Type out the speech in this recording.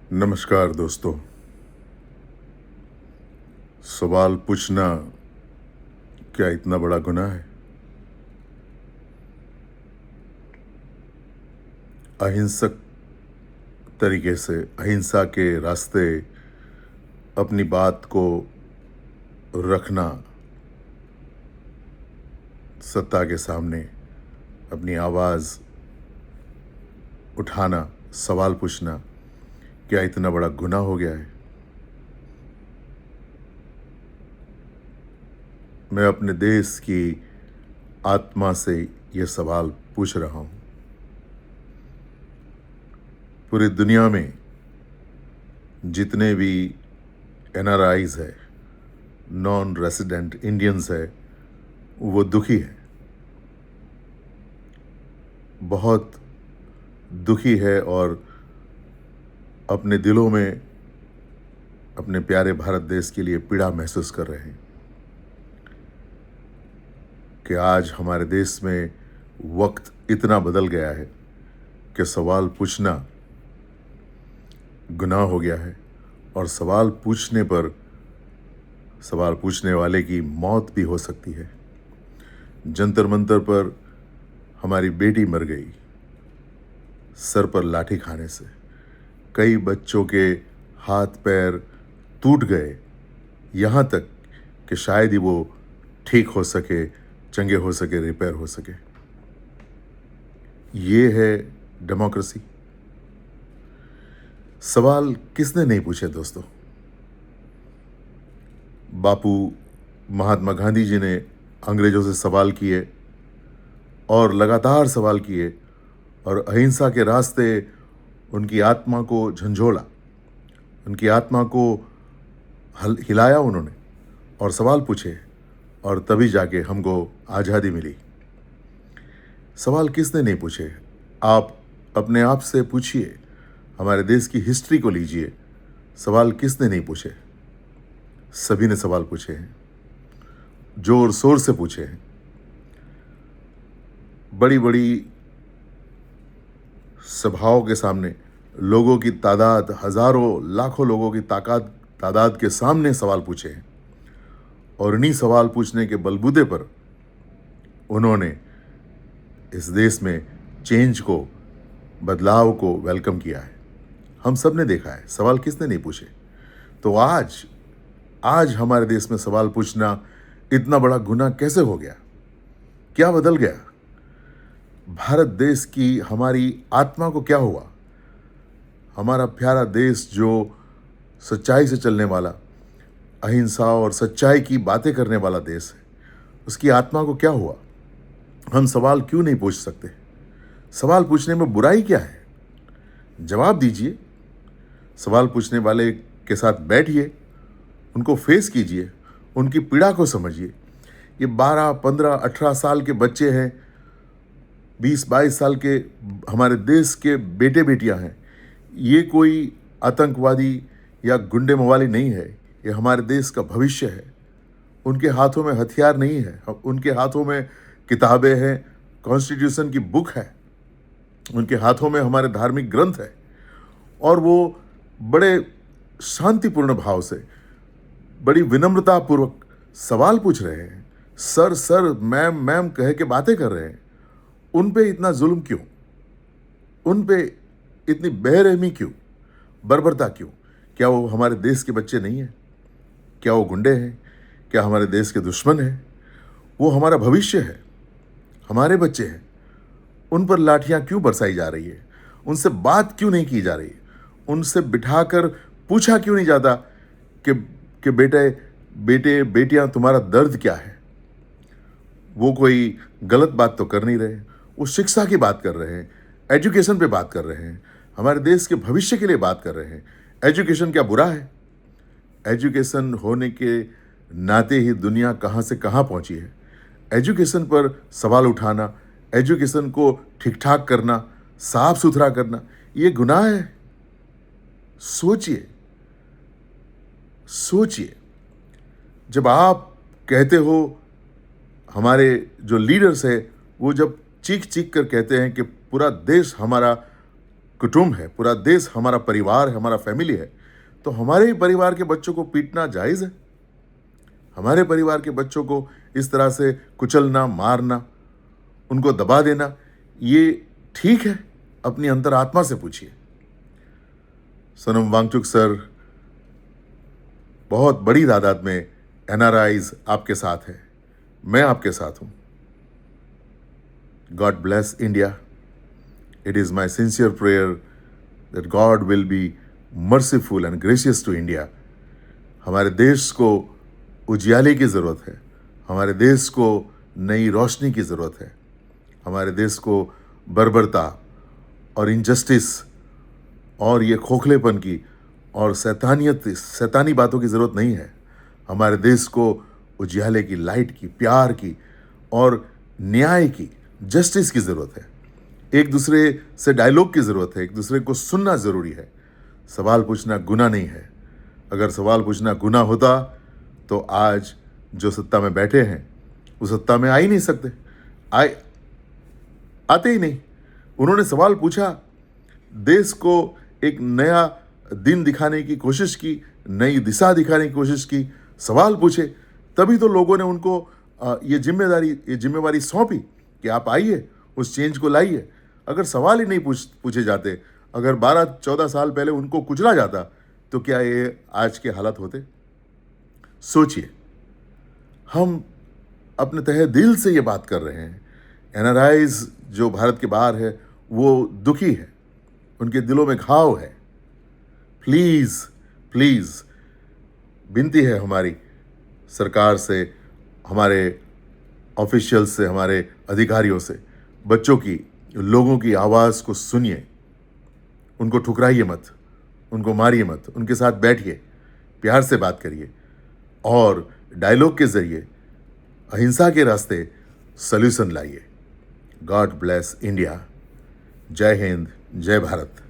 नमस्कार दोस्तों। सवाल पूछना क्या इतना बड़ा गुनाह है? अहिंसक तरीके से अहिंसा के रास्ते अपनी बात को रखना, सत्ता के सामने अपनी आवाज़ उठाना, सवाल पूछना क्या इतना बड़ा गुनाह हो गया है? मैं अपने देश की आत्मा से ये सवाल पूछ रहा हूँ। पूरी दुनिया में जितने भी एनआरआईज है, नॉन रेसिडेंट इंडियंस है, वो दुखी है, बहुत दुखी है और अपने दिलों में अपने प्यारे भारत देश के लिए पीड़ा महसूस कर रहे हैं कि आज हमारे देश में वक्त इतना बदल गया है कि सवाल पूछना गुनाह हो गया है और सवाल पूछने पर सवाल पूछने वाले की मौत भी हो सकती है। जंतर मंतर पर हमारी बेटी मर गई सर पर लाठी खाने से, कई बच्चों के हाथ पैर टूट गए, यहाँ तक कि शायद ही वो ठीक हो सके, चंगे हो सके, रिपेयर हो सके। ये है डेमोक्रेसी। सवाल किसने नहीं पूछे दोस्तों? बापू महात्मा गांधी जी ने अंग्रेजों से सवाल किए और लगातार सवाल किए और अहिंसा के रास्ते उनकी आत्मा को झंझोड़ा, उनकी आत्मा को हिलाया उन्होंने और सवाल पूछे और तभी जाके हमको आज़ादी मिली। सवाल किसने नहीं पूछे? आप अपने आप से पूछिए, हमारे देश की हिस्ट्री को लीजिए, सवाल किसने नहीं पूछे? सभी ने सवाल पूछे हैं, जोर शोर से पूछे हैं। बड़ी बड़ी सभाओं के सामने लोगों की तादाद, हजारों लाखों लोगों की तादाद के सामने सवाल पूछे हैं और इन्हीं सवाल पूछने के बलबूते पर उन्होंने इस देश में चेंज को, बदलाव को वेलकम किया है। हम सब ने देखा है, सवाल किसने नहीं पूछे? तो आज हमारे देश में सवाल पूछना इतना बड़ा गुनाह कैसे हो गया? क्या बदल गया? भारत देश की, हमारी आत्मा को क्या हुआ? हमारा प्यारा देश जो सच्चाई से चलने वाला, अहिंसा और सच्चाई की बातें करने वाला देश है, उसकी आत्मा को क्या हुआ? हम सवाल क्यों नहीं पूछ सकते? सवाल पूछने में बुराई क्या है? जवाब दीजिए। सवाल पूछने वाले के साथ बैठिए, उनको फेस कीजिए, उनकी पीड़ा को समझिए। ये 12, 15, 18 साल के बच्चे हैं, 20-22 साल के हमारे देश के बेटे बेटियां हैं। ये कोई आतंकवादी या गुंडे मवाली नहीं है, ये हमारे देश का भविष्य है। उनके हाथों में हथियार नहीं है, उनके हाथों में किताबें हैं, कॉन्स्टिट्यूशन की बुक है, उनके हाथों में हमारे धार्मिक ग्रंथ है और वो बड़े शांतिपूर्ण भाव से, बड़ी विनम्रता पूर्वक सवाल पूछ रहे हैं। सर सर, मैम मैम कह के बातें कर रहे हैं। उन पे इतना जुल्म क्यों? उन पे इतनी बेरहमी क्यों? बर्बरता क्यों? क्या वो हमारे देश के बच्चे नहीं हैं? क्या वो गुंडे हैं? क्या हमारे देश के दुश्मन हैं? वो हमारा भविष्य है, हमारे बच्चे हैं। उन पर लाठियां क्यों बरसाई जा रही है? उनसे बात क्यों नहीं की जा रही है? उनसे बिठाकर पूछा क्यों नहीं जाता कि बेटे बेटियां, तुम्हारा दर्द क्या है? वो कोई गलत बात तो कर नहीं रहे, वो शिक्षा की बात कर रहे हैं, एजुकेशन पे बात कर रहे हैं, हमारे देश के भविष्य के लिए बात कर रहे हैं। एजुकेशन क्या बुरा है? एजुकेशन होने के नाते ही दुनिया कहाँ से कहाँ पहुँची है। एजुकेशन पर सवाल उठाना, एजुकेशन को ठीक ठाक करना, साफ सुथरा करना, ये गुनाह है। सोचिए, सोचिए। जब आप कहते हो, हमारे जो लीडर्स है वो जब चीख चीख कर कहते हैं कि पूरा देश हमारा कुटुंब है, पूरा देश हमारा परिवार है, हमारा फैमिली है, तो हमारे ही परिवार के बच्चों को पीटना जायज़ है? हमारे परिवार के बच्चों को इस तरह से कुचलना, मारना, उनको दबा देना, ये ठीक है? अपनी अंतरात्मा से पूछिए। सोनम वांगचुक सर, बहुत बड़ी तादाद में एनआरआईज आपके साथ हैं, मैं आपके साथ हूं। God bless India. It is my sincere prayer that God will be merciful and gracious to India. हमारे देश को उजियाले की ज़रूरत है, हमारे देश को नई रोशनी की ज़रूरत है, हमारे देश को बर्बरता और इनजस्टिस और ये खोखलेपन की और शैतानी बातों की ज़रूरत नहीं है। हमारे देश को उजियाले की, लाइट की, प्यार की और न्याय की, जस्टिस की ज़रूरत है। एक दूसरे से डायलॉग की ज़रूरत है, एक दूसरे को सुनना ज़रूरी है। सवाल पूछना गुनाह नहीं है। अगर सवाल पूछना गुनाह होता तो आज जो सत्ता में बैठे हैं वो सत्ता में आ ही नहीं सकते, आते ही नहीं। उन्होंने सवाल पूछा, देश को एक नया दिन दिखाने की कोशिश की, नई दिशा दिखाने की कोशिश की, सवाल पूछे, तभी तो लोगों ने उनको ये जिम्मेवारी सौंपी कि आप आइए, उस चेंज को लाइए। अगर सवाल ही नहीं पूछे जाते, अगर 12-14 साल पहले उनको कुचला जाता, तो क्या ये आज के हालात होते? सोचिए, हम अपने तहे दिल से ये बात कर रहे हैं। एनआरआईज जो भारत के बाहर है वो दुखी है, उनके दिलों में घाव है। प्लीज़ प्लीज़ विनती है हमारी सरकार से, हमारे ऑफिशियल्स से, हमारे अधिकारियों से, बच्चों की, लोगों की आवाज़ को सुनिए, उनको ठुकराइए मत, उनको मारिए मत, उनके साथ बैठिए, प्यार से बात करिए और डायलॉग के ज़रिए अहिंसा के रास्ते सॉल्यूशन लाइए। God bless India. जय हिंद, जय भारत।